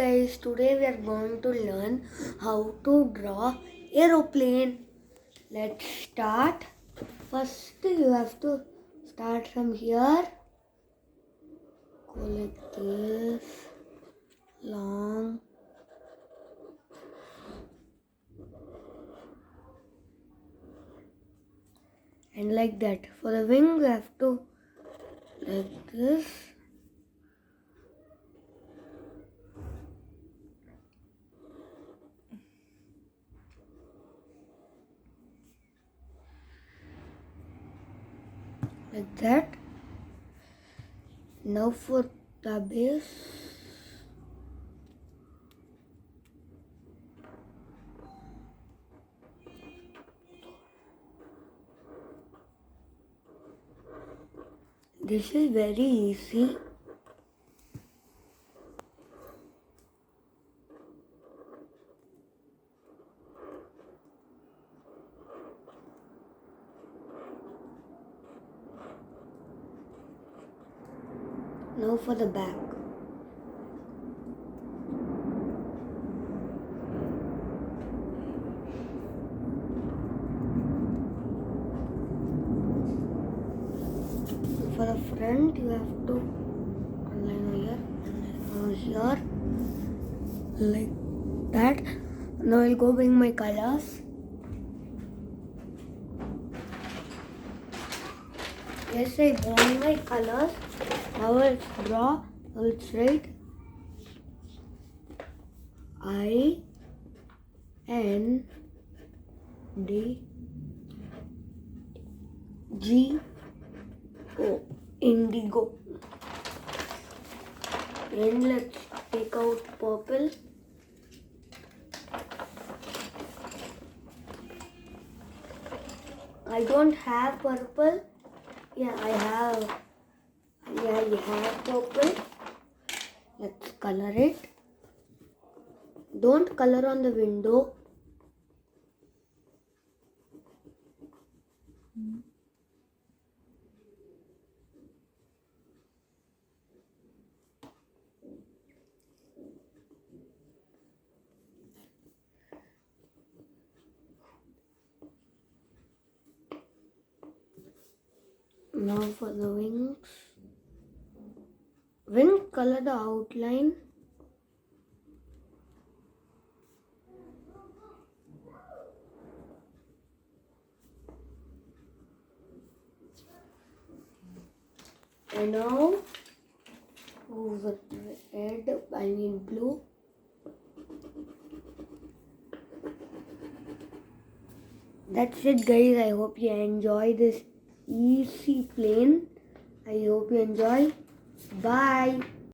Guys, today we are going to learn how to draw aeroplane. Let's start. First you have to start from here. Go like this, long. And like that. For the wing you have to like this. Like that. Now for the base, this is very easy. Now for the back. For the front, you have to line here and here, like that. Now I'll go bring my colors. Yes, I brought my colors. Now I'll draw. I'll write INDGO, indigo. And let's take out purple. I don't have purple. Yeah, I have purple. Let's color it. Don't color on the window. Now for the wings. Wing, color the outline. And now over red, I mean blue. That's it guys. I hope you enjoy this easy plane. I hope you enjoy. Bye.